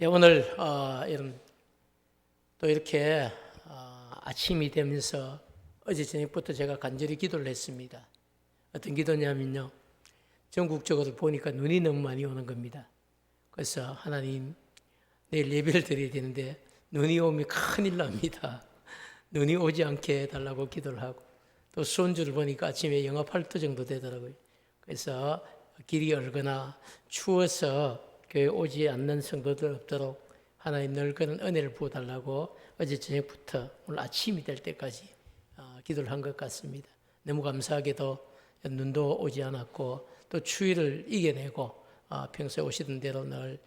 예, 오늘 여러분 또 이렇게 아침이 되면서 어제 저녁부터 제가 간절히 기도를 했습니다. 어떤 기도냐면요, 전국적으로 보니까 눈이 너무 많이 오는 겁니다. 그래서 하나님, 내일 예배를 드려야 되는데 눈이 오면 큰일 납니다. 눈이 오지 않게 해달라고 기도를 하고, 또 수온주를 보니까 아침에 영하 8도 정도 되더라고요. 그래서 길이 얼거나 추워서 교회 오지 않는 성도들 없도록 하나님 늘 그런 은혜를 부어달라고 어제 저녁부터 오늘 아침이 될 때까지 기도를 한 것 같습니다. 너무 감사하게도 눈도 오지 않았고 또 추위를 이겨내고 평소에 오시던 대로 늘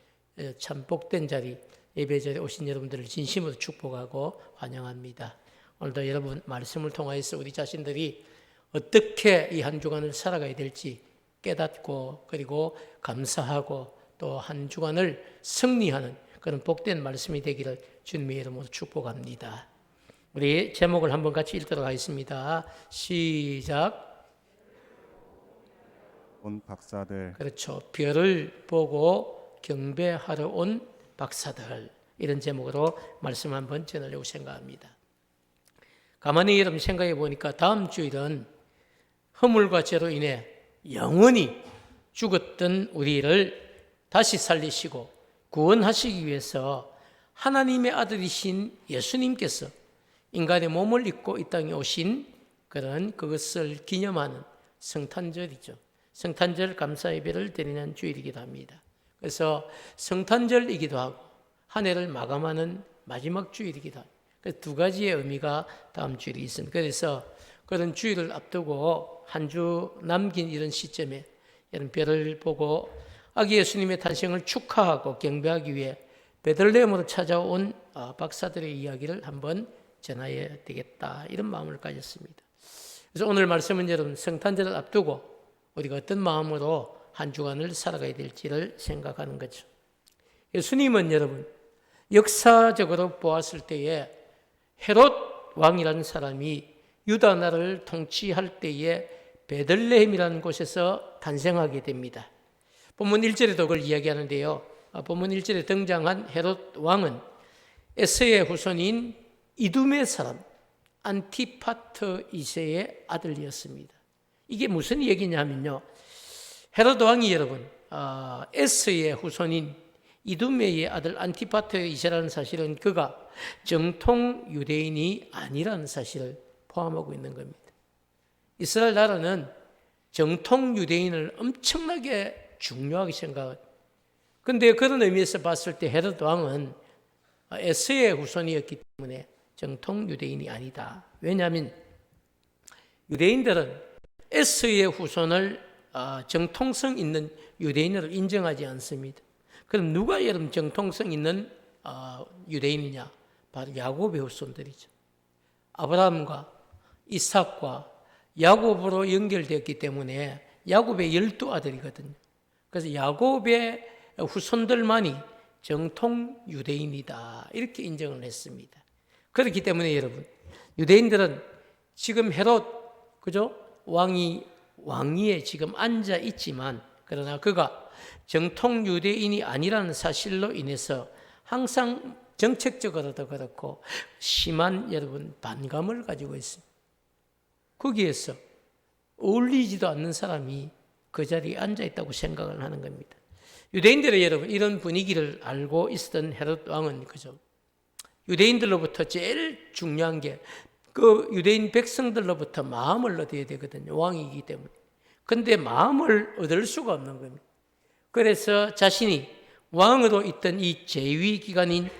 참 복된 자리, 예배 자리에 오신 여러분들을 진심으로 축복하고 환영합니다. 오늘도 여러분 말씀을 통하여서 우리 자신들이 어떻게 이 한 주간을 살아가야 될지 깨닫고 그리고 감사하고 또 한 주간을 승리하는 그런 복된 말씀이 되기를 주님의 이름으로 축복합니다. 우리 제목을 한번 같이 읽도록 하겠습니다. 시작. 온 박사들. 그렇죠. 별을 보고 경배하러 온 박사들, 이런 제목으로 말씀 한번 전하려고 생각합니다. 가만히 여러분 생각해 보니까 다음 주일은 허물과 죄로 인해 영원히 죽었던 우리를 다시 살리시고 구원하시기 위해서 하나님의 아들이신 예수님께서 인간의 몸을 입고 이 땅에 오신 그것을 기념하는 성탄절이죠. 성탄절 감사 예배를 드리는 주일이기도 합니다. 그래서 성탄절이기도 하고 한 해를 마감하는 마지막 주일이기도 합니다. 그래서 두 가지의 의미가 다음 주일이 있습니다. 그래서 그런 주일을 앞두고 한 주 남긴 이런 시점에 이런 별을 보고 아기 예수님의 탄생을 축하하고 경배하기 위해 베들레헴으로 찾아온 박사들의 이야기를 한번 전해야 되겠다, 이런 마음을 가졌습니다. 그래서 오늘 말씀은 여러분 성탄절을 앞두고 우리가 어떤 마음으로 한 주간을 살아가야 될지를 생각하는 거죠. 예수님은 여러분 역사적으로 보았을 때에 헤롯 왕이라는 사람이 유다 나라를 통치할 때에 베들레헴이라는 곳에서 탄생하게 됩니다. 본문 1절에도 그걸 이야기하는데요. 본문 1절에 등장한 헤롯 왕은 에서의 후손인 이둠의 사람 안티파터 2세의 아들이었습니다. 이게 무슨 얘기냐면요, 헤롯 왕이 여러분 에서의 후손인 이두메의 아들 안티파터 2세라는 사실은 그가 정통 유대인이 아니라는 사실을 포함하고 있는 겁니다. 이스라엘 나라는 정통 유대인을 엄청나게 중요하게 생각합니다. 그런데 그런 의미에서 봤을 때 헤롯 왕은 에서의 후손이었기 때문에 정통 유대인이 아니다. 왜냐하면 유대인들은 에서의 후손을 정통성 있는 유대인으로 인정하지 않습니다. 그럼 누가 여러분 정통성 있는 유대인이냐? 바로 야곱의 후손들이죠. 아브라함과 이삭과 야곱으로 연결되었기 때문에 야곱의 12아들이거든요. 그래서 야곱의 후손들만이 정통 유대인이다, 이렇게 인정을 했습니다. 그렇기 때문에 여러분 유대인들은 지금 헤롯 왕위에 지금 앉아 있지만, 그러나 그가 정통 유대인이 아니라는 사실로 인해서 항상 정책적으로도 그렇고 심한 여러분 반감을 가지고 있습니다. 거기에서 어울리지도 않는 사람이 그 자리에 앉아 있다고 생각을 하는 겁니다. 유대인들의 여러분 이런 분위기를 알고 있었던 헤롯 왕은 유대인들로부터 제일 중요한 게 그 유대인 백성들로부터 마음을 얻어야 되거든요. 왕이기 때문에. 그런데 마음을 얻을 수가 없는 겁니다. 그래서 자신이 왕으로 있던 이 재위 기간인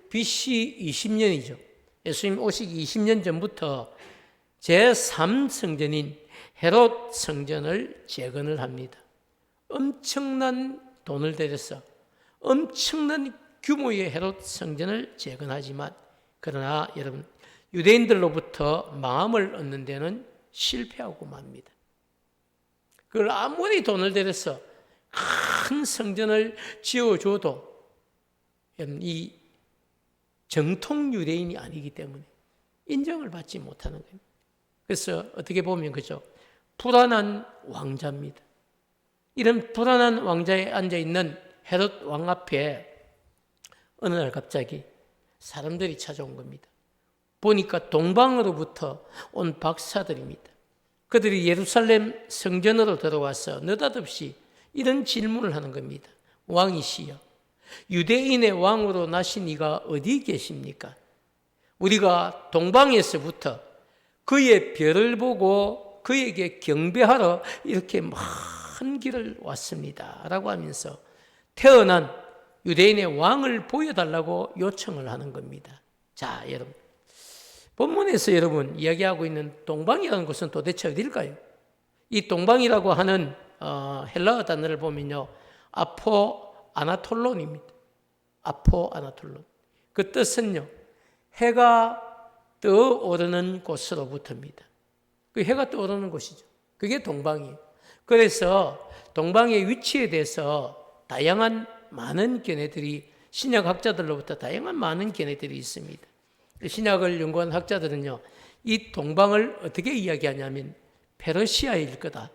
BC 20년이죠. 예수님 오시기 20년 전부터 제3성전인 헤롯 성전을 재건을 합니다. 엄청난 돈을 들여서 엄청난 규모의 헤롯 성전을 재건하지만, 그러나 여러분 유대인들로부터 마음을 얻는 데는 실패하고 맙니다. 그걸 아무리 돈을 들여서 큰 성전을 지어줘도 이 정통 유대인이 아니기 때문에 인정을 받지 못하는 겁니다. 그래서 어떻게 보면 불안한 왕자입니다. 이런 불안한 왕자에 앉아있는 헤롯 왕 앞에 어느 날 갑자기 사람들이 찾아온 겁니다. 보니까 동방으로부터 온 박사들입니다. 그들이 예루살렘 성전으로 들어와서 느닷없이 이런 질문을 하는 겁니다. 왕이시여, 유대인의 왕으로 나신 이가 어디 계십니까? 우리가 동방에서부터 그의 별을 보고 그에게 경배하러 이렇게 먼 길을 왔습니다 라고 하면서 태어난 유대인의 왕을 보여달라고 요청을 하는 겁니다. 자, 여러분, 본문에서 여러분 이야기하고 있는 동방이라는 곳은 도대체 어딜까요? 이 동방이라고 하는 헬라어 단어를 보면요, 아포아나톨론입니다. 아포아나톨론. 그 뜻은요, 해가 떠오르는 곳으로부터입니다. 그 해가 떠오르는 곳이죠. 그게 동방이에요. 그래서 동방의 위치에 대해서 다양한 많은 견해들이, 신약학자들로부터 다양한 많은 견해들이 있습니다. 신약을 연구한 학자들은요, 이 동방을 어떻게 이야기하냐면 페르시아일 거다,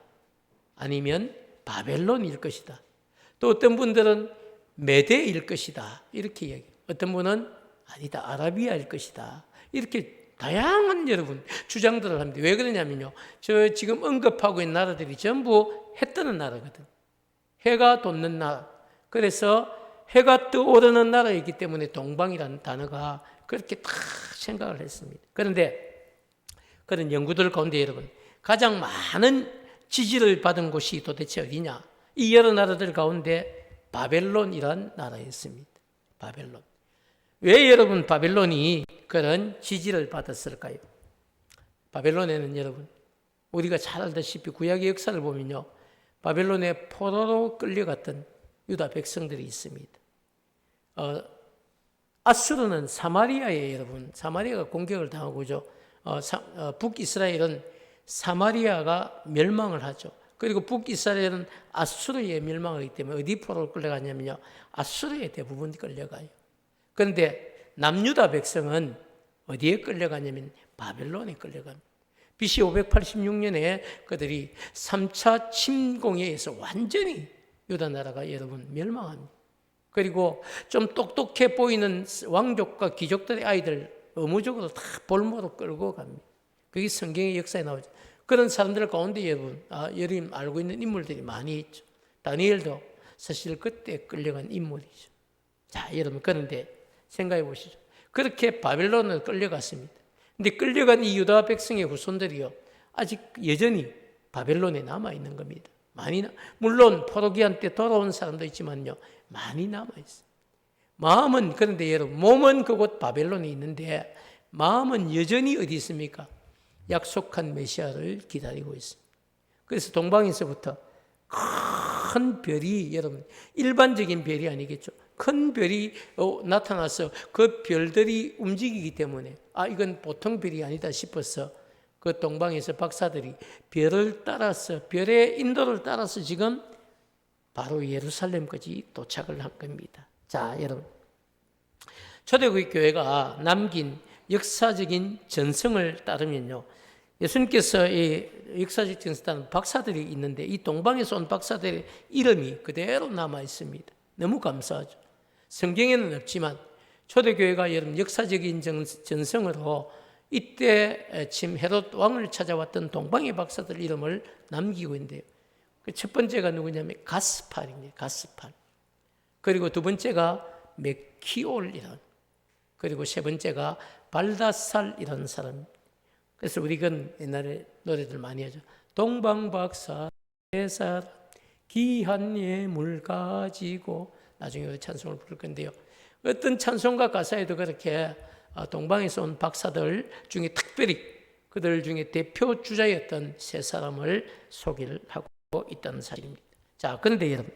아니면 바벨론일 것이다, 또 어떤 분들은 메대일 것이다 이렇게 이야기해요. 어떤 분은 아니다, 아라비아일 것이다, 이렇게 다양한 여러분 주장들을 합니다. 왜 그러냐면요, 저 지금 언급하고 있는 나라들이 전부 해 뜨는 나라거든. 해가 돋는 나라. 그래서 해가 떠오르는 나라이기 때문에 동방이라는 단어가 그렇게 딱 생각을 했습니다. 그런데 그런 연구들 가운데 여러분, 가장 많은 지지를 받은 곳이 도대체 어디냐? 이 여러 나라들 가운데 바벨론이란 나라였습니다. 바벨론. 왜 여러분 바벨론이 그런 지지를 받았을까요? 바벨론에는 여러분, 우리가 잘 알다시피 구약의 역사를 보면요, 바벨론에 포로로 끌려갔던 유다 백성들이 있습니다. 아수르는 사마리아에 여러분, 사마리아가 공격을 당하고죠. 북이스라엘은 사마리아가 멸망을 하죠. 그리고 북이스라엘은 아수르에 멸망하기 때문에 어디 포로를 끌려가냐면요, 아수르에 대부분 끌려가요. 그런데 남유다 백성은 어디에 끌려가냐면 바벨론에 끌려갑니다. BC 586년에 그들이 3차 침공에 의해서 완전히 유다 나라가 여러분 멸망합니다. 그리고 좀 똑똑해 보이는 왕족과 귀족들의 아이들 의무적으로 다 볼모로 끌고 갑니다. 그게 성경의 역사에 나오죠. 그런 사람들 가운데 여러분 알고 있는 인물들이 많이 있죠. 다니엘도 사실 그때 끌려간 인물이죠. 자, 여러분, 그런데 생각해 보시죠. 그렇게 바벨론을 끌려갔습니다. 근데 끌려간 이 유다 백성의 후손들이요, 아직 여전히 바벨론에 남아 있는 겁니다. 물론 포로기한 때 돌아온 사람도 있지만요, 많이 남아 있어요. 마음은, 그런데 여러분, 몸은 그곳 바벨론에 있는데 마음은 여전히 어디 있습니까? 약속한 메시아를 기다리고 있습니다. 그래서 동방에서부터 큰 별이, 여러분, 일반적인 별이 아니겠죠. 큰 별이 나타나서 그 별들이 움직이기 때문에 이건 보통 별이 아니다 싶어서 그 동방에서 박사들이 별을 따라서, 별의 인도를 따라서 지금 바로 예루살렘까지 도착을 한 겁니다. 자, 여러분, 초대교회 교회가 남긴 역사적인 전성을 따르면요, 예수님께서 이 역사적 전성을 따른 박사들이 있는데 이 동방에서 온 박사들의 이름이 그대로 남아 있습니다. 너무 감사하죠. 성경에는 없지만 초대교회가 여러분 역사적인 전성으로 이때 지금 헤롯 왕을 찾아왔던 동방의 박사들 이름을 남기고 있는데요. 첫 번째가 누구냐면 가스팔입니다. 가스팔. 그리고 두 번째가 메키올이라는, 그리고 세 번째가 발다살이라는 사람. 그래서 우리가 옛날에 노래들 많이 하죠. 동방박사 세 사람 귀한 예물 가지고, 나중에 찬송을 부를 건데요. 어떤 찬송가 가사에도 그렇게 동방에서 온 박사들 중에 특별히 그들 중에 대표 주자였던 세 사람을 소개를 하고 있다는 사실입니다. 자, 그런데 여러분,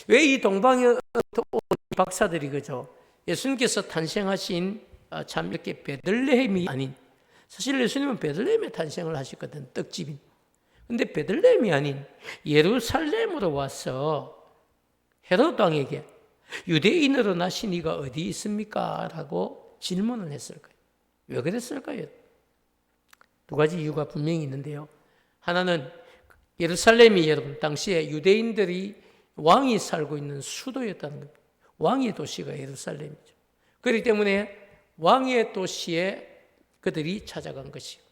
왜 이 동방에서 온 박사들이 그죠? 예수님께서 탄생하신 참 이렇게 베들레헴이 아닌, 사실 예수님은 베들레헴에 탄생을 하셨거든, 떡집인. 근데 베들레헴이 아닌 예루살렘으로 와서 헤롯 왕에게 유대인으로 나신 이가 어디 있습니까? 라고 질문을 했을까요? 왜 그랬을까요? 두 가지 이유가 분명히 있는데요. 하나는 예루살렘이 여러분 당시에 유대인들이 왕이 살고 있는 수도였다는 겁니다. 왕의 도시가 예루살렘이죠. 그렇기 때문에 왕의 도시에 그들이 찾아간 것이고,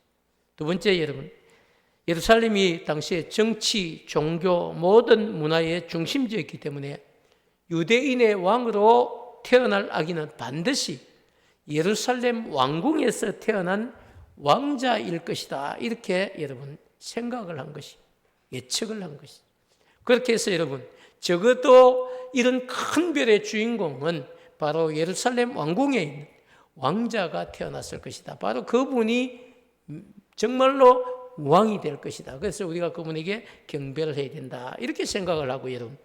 두 번째, 여러분, 예루살렘이 당시에 정치, 종교, 모든 문화의 중심지였기 때문에 유대인의 왕으로 태어날 아기는 반드시 예루살렘 왕궁에서 태어난 왕자일 것이다. 이렇게 여러분 생각을 한 것이, 예측을 한 것이. 그렇게 해서 여러분, 적어도 이런 큰 별의 주인공은 바로 예루살렘 왕궁에 있는 왕자가 태어났을 것이다. 바로 그분이 정말로 왕이 될 것이다. 그래서 우리가 그분에게 경배를 해야 된다. 이렇게 생각을 하고 여러분,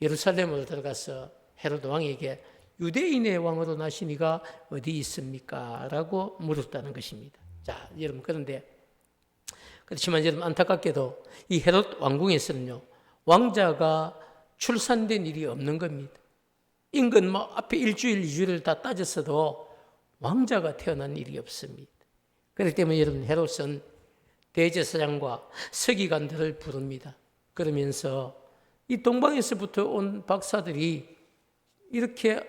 예루살렘으로 들어가서 헤롯 왕에게 유대인의 왕으로 나시니가 어디 있습니까? 라고 물었다는 것입니다. 자, 여러분, 그렇지만 여러분, 안타깝게도 이 헤롯 왕궁에서는요, 왕자가 출산된 일이 없는 겁니다. 인근 앞에 일주일, 이주일을 다 따졌어도 왕자가 태어난 일이 없습니다. 그렇기 때문에 여러분, 헤롯은 대제사장과 서기관들을 부릅니다. 그러면서 이 동방에서부터 온 박사들이 이렇게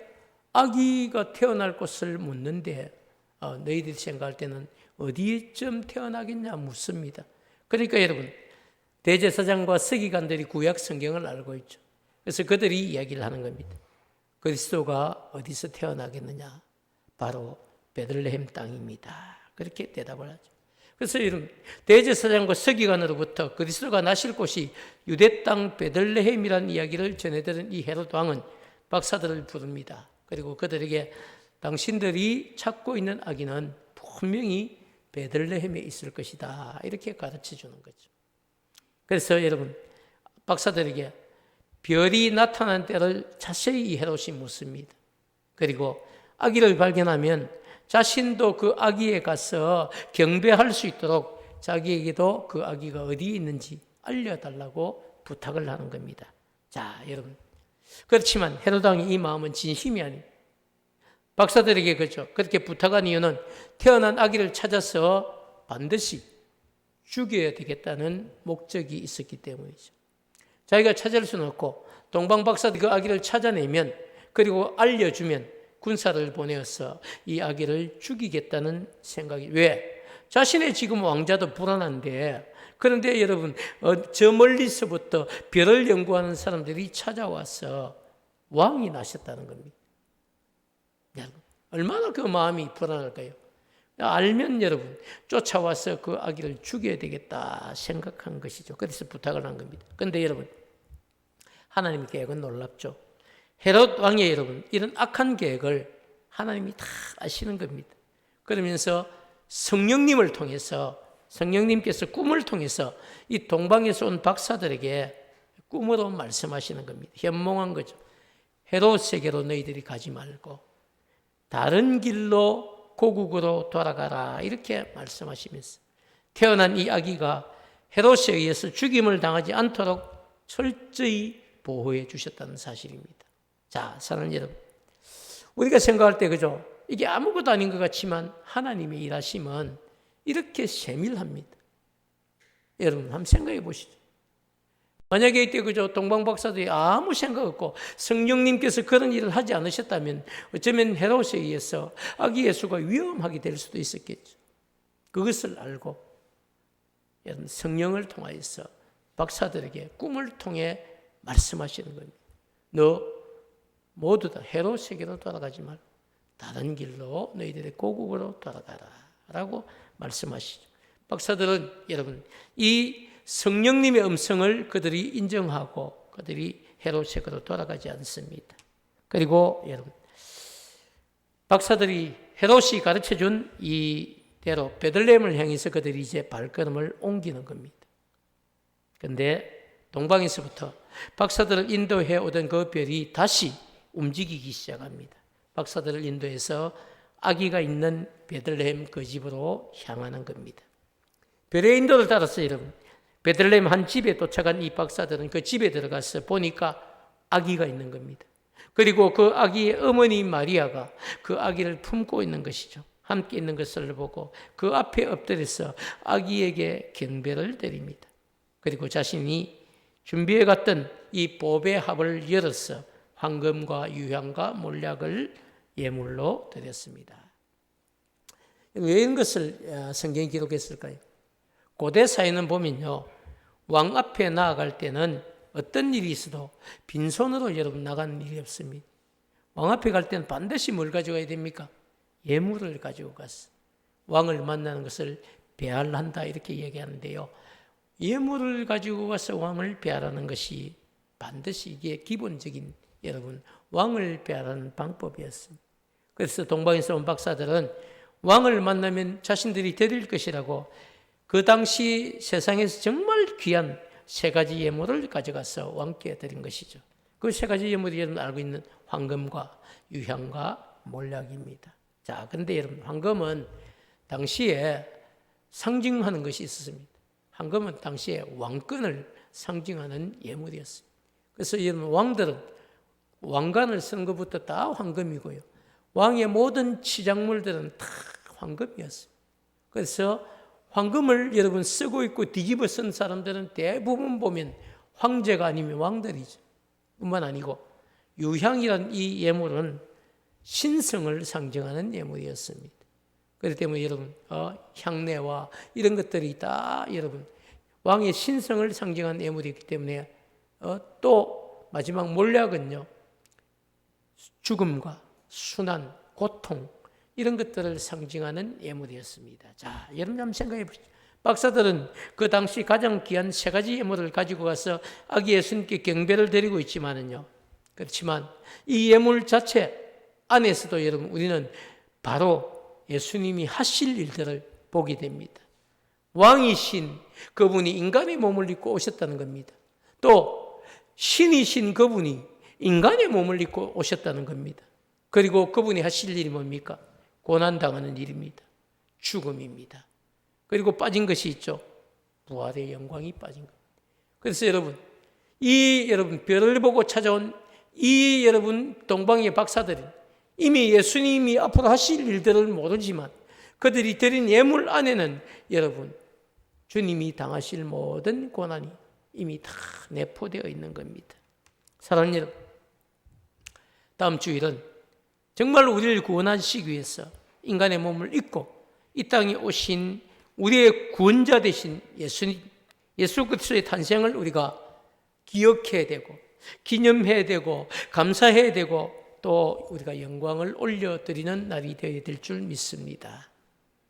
아기가 태어날 곳을 묻는데 너희들이 생각할 때는 어디쯤 태어나겠냐 묻습니다. 그러니까 여러분, 대제사장과 서기관들이 구약 성경을 알고 있죠. 그래서 그들이 이야기를 하는 겁니다. 그리스도가 어디서 태어나겠느냐? 바로 베들레헴 땅입니다. 그렇게 대답을 하죠. 그래서 여러분, 대제사장과 서기관으로부터 그리스도가 나실 곳이 유대 땅 베들레헴이라는 이야기를 전해들은 이 헤롯 왕은 박사들을 부릅니다. 그리고 그들에게 당신들이 찾고 있는 아기는 분명히 베들레헴에 있을 것이다. 이렇게 가르쳐 주는 거죠. 그래서 여러분, 박사들에게 별이 나타난 때를 자세히 이 헤롯이 묻습니다. 그리고 아기를 발견하면 자신도 그 아기에 가서 경배할 수 있도록 자기에게도 그 아기가 어디에 있는지 알려달라고 부탁을 하는 겁니다. 자, 여러분, 그렇지만 헤롯 왕의 이 마음은 진심이 아닙니다. 박사들에게 그렇게 부탁한 이유는 태어난 아기를 찾아서 반드시 죽여야 되겠다는 목적이 있었기 때문이죠. 자기가 찾을 수는 없고 동방 박사들이 그 아기를 찾아내면, 그리고 알려주면 군사를 보내어서 이 아기를 죽이겠다는 생각이, 왜? 자신의 지금 왕자도 불안한데, 그런데 여러분, 저 멀리서부터 별을 연구하는 사람들이 찾아와서 왕이 나셨다는 겁니다. 여러분, 얼마나 그 마음이 불안할까요? 알면 여러분, 쫓아와서 그 아기를 죽여야 되겠다 생각한 것이죠. 그래서 부탁을 한 겁니다. 그런데 여러분, 하나님의 계획은 놀랍죠. 헤롯 왕의 여러분, 이런 악한 계획을 하나님이 다 아시는 겁니다. 그러면서 성령님을 통해서, 성령님께서 꿈을 통해서 이 동방에서 온 박사들에게 꿈으로 말씀하시는 겁니다. 현몽한 거죠. 헤롯에게로 너희들이 가지 말고 다른 길로 고국으로 돌아가라, 이렇게 말씀하시면서 태어난 이 아기가 헤롯에 의해서 죽임을 당하지 않도록 철저히 보호해 주셨다는 사실입니다. 자, 사랑하는 여러분, 우리가 생각할 때 그죠? 이게 아무것도 아닌 것 같지만 하나님의 일하심은 이렇게 세밀합니다. 여러분, 한번 생각해 보시죠. 만약에 이때 그죠? 동방 박사들이 아무 생각 없고 성령님께서 그런 일을 하지 않으셨다면 어쩌면 헤롯에 의해서 아기 예수가 위험하게 될 수도 있었겠죠. 그것을 알고 여러분, 성령을 통하여서 박사들에게 꿈을 통해 말씀하시는 겁니다. 너 모두 다 헤롯에게로 돌아가지 말고 다른 길로 너희들의 고국으로 돌아가라 라고 말씀하시죠. 박사들은 여러분, 이 성령님의 음성을 그들이 인정하고 그들이 헤롯에게로 돌아가지 않습니다. 그리고 여러분, 박사들이 헤롯이 가르쳐준 이대로 베들레헴을 향해서 그들이 이제 발걸음을 옮기는 겁니다. 그런데 동방에서부터 박사들을 인도해 오던 그 별이 다시 움직이기 시작합니다. 박사들을 인도해서 아기가 있는 베들레헴 그 집으로 향하는 겁니다. 별의 인도를 따라서 여러분, 베들레헴 한 집에 도착한 이 박사들은 그 집에 들어가서 보니까 아기가 있는 겁니다. 그리고 그 아기의 어머니 마리아가 그 아기를 품고 있는 것이죠. 함께 있는 것을 보고 그 앞에 엎드려서 아기에게 경배를 드립니다. 그리고 자신이 준비해 갔던 이 보배 합을 열어서 황금과 유향과 몰약을 예물로 드렸습니다. 왜 이런 것을 성경이 기록했을까요? 고대 사회는 보면요, 왕 앞에 나아갈 때는 어떤 일이 있어도 빈손으로 여러분 나가는 일이 없습니다. 왕 앞에 갈 때는 반드시 뭘 가져가야 됩니까? 예물을 가지고 갔어. 왕을 만나는 것을 배알한다 이렇게 얘기하는데요. 예물을 가지고 가서 왕을 배알하는 것이 반드시 이게 기본적인 여러분 왕을 배알하는 방법이었습니다. 그래서 동방에서 온 박사들은 왕을 만나면 자신들이 드릴 것이라고 그 당시 세상에서 정말 귀한 세 가지 예물을 가져가서 왕께 드린 것이죠. 그 세 가지 예물이 여러분 알고 있는 황금과 유향과 몰약입니다. 자, 근데 여러분 황금은 당시에 상징하는 것이 있었습니다. 황금은 당시에 왕권을 상징하는 예물이었습니다. 그래서 여러분 왕들은 왕관을 쓴 것부터 다 황금이고요. 왕의 모든 치장물들은 다 황금이었습니다. 그래서 황금을 여러분 쓰고 있고 뒤집어 쓴 사람들은 대부분 보면 황제가 아니면 왕들이죠. 뿐만 아니고 유향이란 이 예물은 신성을 상징하는 예물이었습니다. 그렇기 때문에 여러분 향내와 이런 것들이 다 여러분 왕의 신성을 상징하는 예물이기 때문에 또 마지막 몰약은요 죽음과 순환, 고통 이런 것들을 상징하는 예물이었습니다. 자, 여러분 한번 생각해 보시죠. 박사들은 그 당시 가장 귀한 세 가지 예물을 가지고 가서 아기 예수님께 경배를 드리고 있지만은요. 그렇지만 이 예물 자체 안에서도 여러분 우리는 바로 예수님이 하실 일들을 보게 됩니다. 왕이신 그분이 인간의 몸을 입고 오셨다는 겁니다. 또 신이신 그분이 인간의 몸을 입고 오셨다는 겁니다. 그리고 그분이 하실 일이 뭡니까? 고난당하는 일입니다. 죽음입니다. 그리고 빠진 것이 있죠. 부활의 영광이 빠진 겁니다. 그래서 여러분, 여러분 별을 보고 찾아온 이 여러분 동방의 박사들이 이미 예수님이 앞으로 하실 일들을 모르지만 그들이 드린 예물 안에는 여러분 주님이 당하실 모든 고난이 이미 다 내포되어 있는 겁니다. 사랑하는 여러분, 다음 주일은 정말 우리를 구원하시기 위해서 인간의 몸을 입고 이 땅에 오신 우리의 구원자 되신 예수님, 예수 그리스도의 탄생을 우리가 기억해야 되고 기념해야 되고 감사해야 되고 또 우리가 영광을 올려드리는 날이 되어야 될 줄 믿습니다.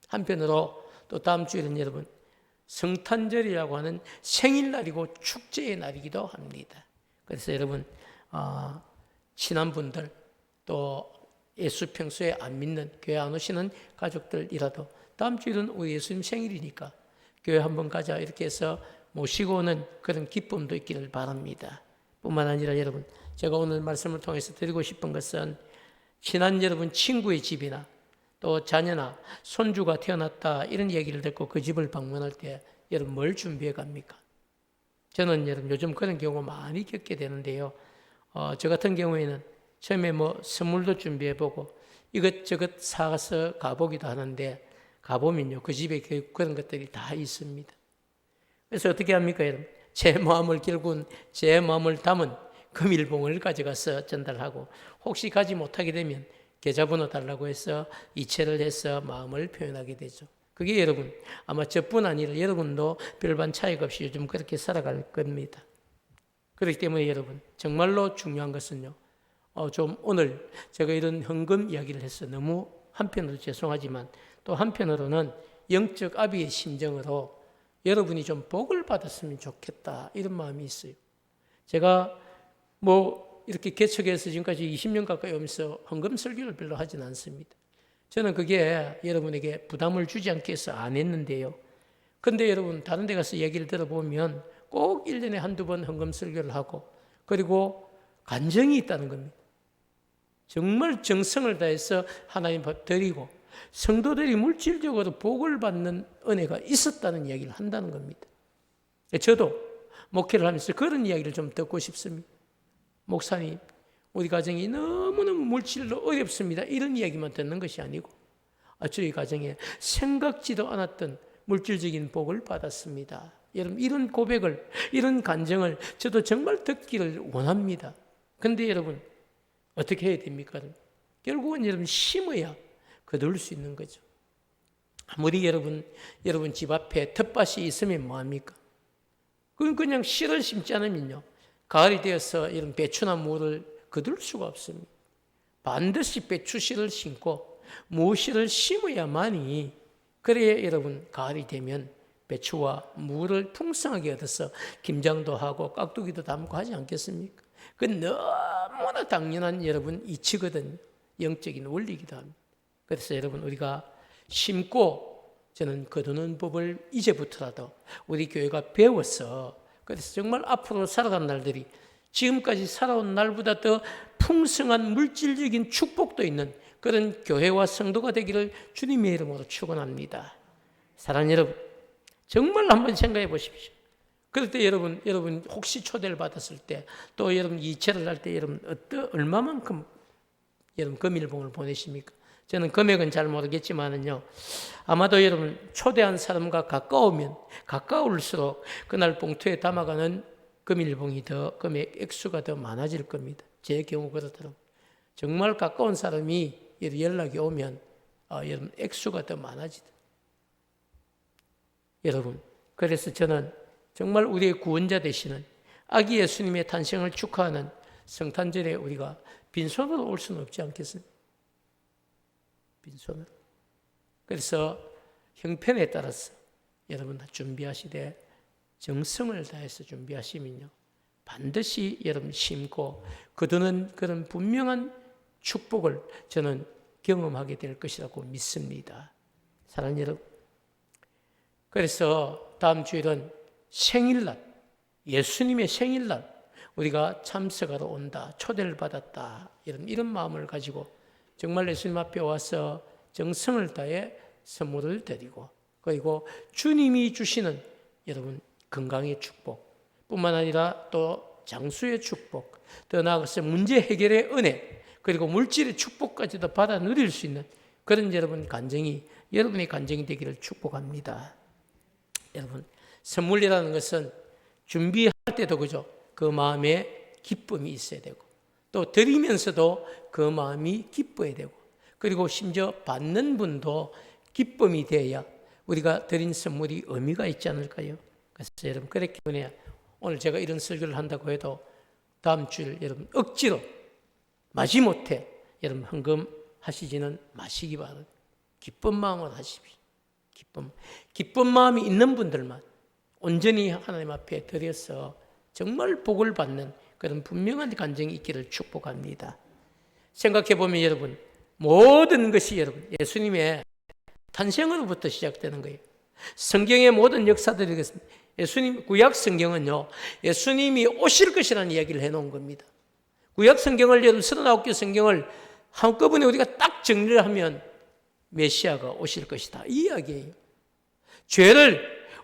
한편으로 또 다음 주에는 여러분 성탄절이라고 하는 생일날이고 축제의 날이기도 합니다. 그래서 여러분 친한 분들 또 예수 평소에 안 믿는 교회 안 오시는 가족들이라도 다음 주일은 우리 예수님 생일이니까 교회 한번 가자 이렇게 해서 모시고 오는 그런 기쁨도 있기를 바랍니다. 뿐만 아니라 여러분 제가 오늘 말씀을 통해서 드리고 싶은 것은 친한 여러분 친구의 집이나 또 자녀나 손주가 태어났다 이런 얘기를 듣고 그 집을 방문할 때 여러분 뭘 준비해 갑니까? 저는 여러분 요즘 그런 경우 많이 겪게 되는데요. 저 같은 경우에는 처음에 선물도 준비해보고 이것저것 사서 가보기도 하는데 가보면요 그 집에 그런 것들이 다 있습니다. 그래서 어떻게 합니까 여러분? 제 마음을 결국은 제 마음을 담은 금일봉을 가져가서 전달하고 혹시 가지 못하게 되면 계좌번호 달라고 해서 이체를 해서 마음을 표현하게 되죠. 그게 여러분 아마 저뿐 아니라 여러분도 별반 차이가 없이 요즘 그렇게 살아갈 겁니다. 그렇기 때문에 여러분 정말로 중요한 것은요. 좀 오늘 제가 이런 헌금 이야기를 해서 너무 한편으로 죄송하지만 또 한편으로는 영적 아비의 심정으로 여러분이 좀 복을 받았으면 좋겠다 이런 마음이 있어요. 제가 이렇게 개척해서 지금까지 20년 가까이 오면서 헌금 설교를 별로 하진 않습니다. 저는 그게 여러분에게 부담을 주지 않기 위해서 안 했는데요. 근데 여러분 다른 데 가서 얘기를 들어보면 꼭 1년에 한두 번 헌금 설교를 하고 그리고 간정이 있다는 겁니다. 정말 정성을 다해서 하나님 밥 드리고 성도들이 물질적으로 복을 받는 은혜가 있었다는 이야기를 한다는 겁니다. 저도 목회를 하면서 그런 이야기를 좀 듣고 싶습니다. 목사님, 우리 가정이 너무너무 물질로 어렵습니다. 이런 이야기만 듣는 것이 아니고 저희 가정에 생각지도 않았던 물질적인 복을 받았습니다. 여러분 이런 고백을, 이런 간증을 저도 정말 듣기를 원합니다. 그런데 여러분 어떻게 해야 됩니까? 결국은 여러분 심어야 거둘 수 있는 거죠. 아무리 여러분 집 앞에 텃밭이 있으면 뭐합니까? 그건 그냥 씨를 심지 않으면요, 가을이 되어서 이런 배추나 무를 거둘 수가 없습니다. 반드시 배추씨를 심고 무씨를 심어야만이, 그래야 여러분 가을이 되면 배추와 무를 풍성하게 얻어서 김장도 하고 깍두기도 담고 하지 않겠습니까? 그건 너무나 당연한 여러분 이치거든요. 영적인 원리이기도 합니다. 그래서 여러분 우리가 심고 저는 거두는 법을 이제부터라도 우리 교회가 배워서, 그래서 정말 앞으로 살아간 날들이 지금까지 살아온 날보다 더 풍성한 물질적인 축복도 있는 그런 교회와 성도가 되기를 주님의 이름으로 축원합니다. 사랑하는 여러분, 정말 한번 생각해 보십시오. 그럴 때 여러분 혹시 초대를 받았을 때, 또 여러분 이체를 할 때 여러분 얼마만큼 여러분 금일봉을 보내십니까? 저는 금액은 잘 모르겠지만은요, 아마도 여러분 초대한 사람과 가까우면 가까울수록 그날 봉투에 담아가는 금일봉이 더 금액 액수가 더 많아질 겁니다. 제 경우 그렇더라고요. 정말 가까운 사람이 연락이 오면 여러분 액수가 더 많아지더라고요. 여러분, 그래서 저는 정말 우리의 구원자 되시는 아기 예수님의 탄생을 축하하는 성탄절에 우리가 빈손으로 올 수는 없지 않겠습니까? 빈손으로. 그래서 형편에 따라서 여러분 다 준비하시되 정성을 다해서 준비하시면요, 반드시 여러분 심고 거두는 그런 분명한 축복을 저는 경험하게 될 것이라고 믿습니다. 사랑하는 여러분, 그래서 다음 주일은 생일날, 예수님의 생일날 우리가 참석하러 온다, 초대를 받았다, 이런 마음을 가지고 정말 예수님 앞에 와서 정성을 다해 선물을 드리고, 그리고 주님이 주시는 여러분 건강의 축복 뿐만 아니라 또 장수의 축복, 더 나아가서 문제 해결의 은혜, 그리고 물질의 축복까지도 받아 누릴 수 있는 그런 여러분의 간증이 되기를 축복합니다. 여러분, 선물이라는 것은 준비할 때도 그죠, 그 마음에 기쁨이 있어야 되고, 또 드리면서도 그 마음이 기뻐야 되고, 그리고 심지어 받는 분도 기쁨이 되어야 우리가 드린 선물이 의미가 있지 않을까요? 그래서 여러분, 그렇기 때문에 오늘 제가 이런 설교를 한다고 해도 다음 주일 여러분 억지로 마지못해 여러분 헌금하시지는 마시기 바랍니다. 기쁜 마음으로 하십시오. 기쁜 마음이 있는 분들만 온전히 하나님 앞에 드려서 정말 복을 받는 그런 분명한 간증이 있기를 축복합니다. 생각해 보면 여러분, 모든 것이 여러분 예수님의 탄생으로부터 시작되는 거예요. 성경의 모든 역사들이 그렇습니다. 예수님, 구약 성경은요, 예수님이 오실 것이라는 이야기를 해놓은 겁니다. 구약 성경을 여러분 39개 성경을 한꺼번에 우리가 딱 정리를 하면 메시아가 오실 것이다, 이 이야기예요.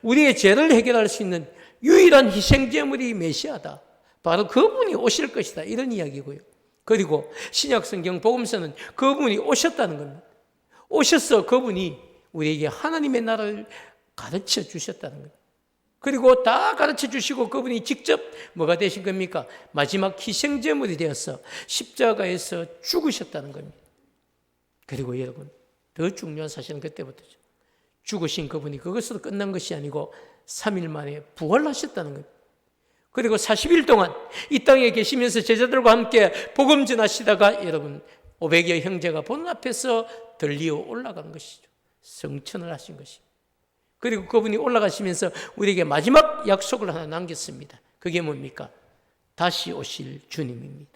우리의 죄를 해결할 수 있는 유일한 희생제물이 메시아다, 바로 그분이 오실 것이다, 이런 이야기고요. 그리고 신약 성경 복음서는 그분이 오셨다는 겁니다. 오셔서 그분이 우리에게 하나님의 나라를 가르쳐 주셨다는 겁니다. 그리고 다 가르쳐 주시고 그분이 직접 뭐가 되신 겁니까? 마지막 희생제물이 되어서 십자가에서 죽으셨다는 겁니다. 그리고 여러분, 더 중요한 사실은 그때부터죠. 죽으신 그분이 그것으로 끝난 것이 아니고 3일 만에 부활하셨다는 겁니다. 그리고 40일 동안 이 땅에 계시면서 제자들과 함께 복음 전하시다가 여러분 500여 형제가 보는 앞에서 들리어 올라간 것이죠. 성천을 하신 것입니다. 그리고 그분이 올라가시면서 우리에게 마지막 약속을 하나 남겼습니다. 그게 뭡니까? 다시 오실 주님입니다.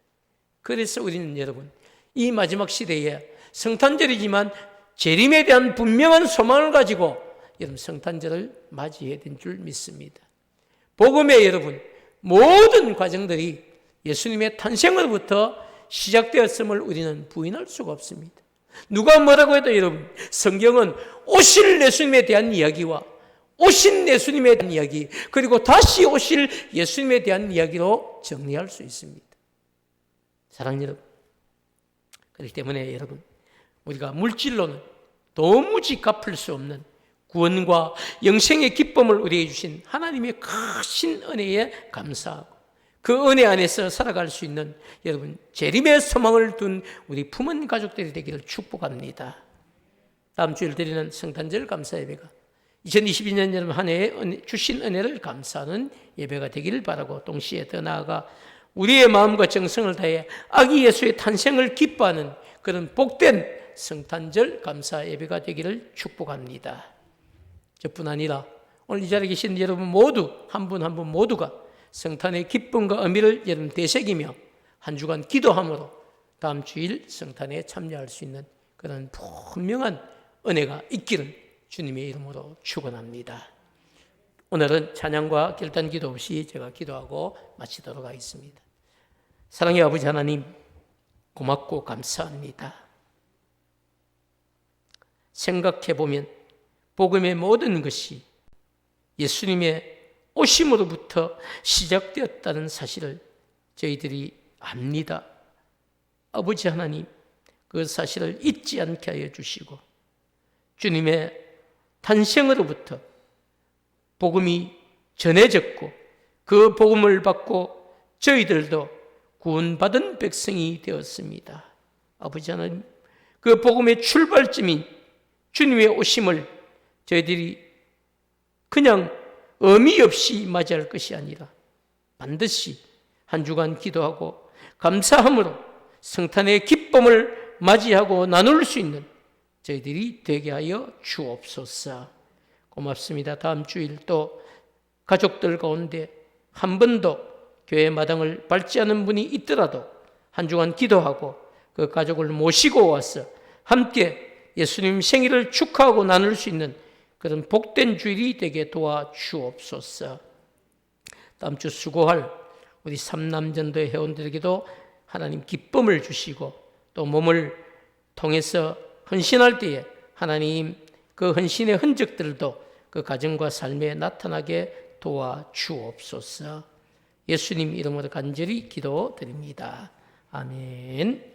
그래서 우리는 여러분 이 마지막 시대에 성탄절이지만 재림에 대한 분명한 소망을 가지고 여러분 성탄절을 맞이해야 된 줄 믿습니다. 복음의 여러분 모든 과정들이 예수님의 탄생으로부터 시작되었음을 우리는 부인할 수가 없습니다. 누가 뭐라고 해도 여러분 성경은 오실 예수님에 대한 이야기와 오신 예수님에 대한 이야기, 그리고 다시 오실 예수님에 대한 이야기로 정리할 수 있습니다. 사랑하는 여러분, 그렇기 때문에 여러분 우리가 물질로는 도무지 갚을 수 없는 구원과 영생의 기쁨을 우리에게 주신 하나님의 크신 은혜에 감사하고, 그 은혜 안에서 살아갈 수 있는 여러분 재림의 소망을 둔 우리 품은 가족들이 되기를 축복합니다. 다음 주일 드리는 성탄절 감사 예배가 2022년 여러분 한 해에 주신 은혜를 감사하는 예배가 되기를 바라고, 동시에 더 나아가 우리의 마음과 정성을 다해 아기 예수의 탄생을 기뻐하는 그런 복된 성탄절 감사 예배가 되기를 축복합니다. 저뿐 아니라 오늘 이 자리에 계신 여러분 모두 한 분 한 분 모두가 성탄의 기쁨과 의미를 여러분 되새기며 한 주간 기도함으로 다음 주일 성탄에 참여할 수 있는 그런 분명한 은혜가 있기를 주님의 이름으로 축원합니다. 오늘은 찬양과 결단 기도 없이 제가 기도하고 마치도록 하겠습니다. 사랑의 아버지 하나님, 고맙고 감사합니다. 생각해보면 복음의 모든 것이 예수님의 오심으로부터 시작되었다는 사실을 저희들이 압니다. 아버지 하나님, 그 사실을 잊지 않게 하여 주시고 주님의 탄생으로부터 복음이 전해졌고 그 복음을 받고 저희들도 구원받은 백성이 되었습니다. 아버지 하나님, 그 복음의 출발점인 주님의 오심을 저희들이 그냥 의미 없이 맞이할 것이 아니라 반드시 한 주간 기도하고 감사함으로 성탄의 기쁨을 맞이하고 나눌 수 있는 저희들이 되게 하여 주옵소서. 고맙습니다. 다음 주일 또 가족들 가운데 한 번도 교회 마당을 밟지 않은 분이 있더라도 한 주간 기도하고 그 가족을 모시고 와서 함께 예수님 생일을 축하하고 나눌 수 있는 그런 복된 주일이 되게 도와주옵소서. 다음 주 수고할 우리 삼남전도의 회원들에게도 하나님 기쁨을 주시고 또 몸을 통해서 헌신할 때에 하나님 그 헌신의 흔적들도 그 가정과 삶에 나타나게 도와주옵소서. 예수님 이름으로 간절히 기도드립니다. 아멘.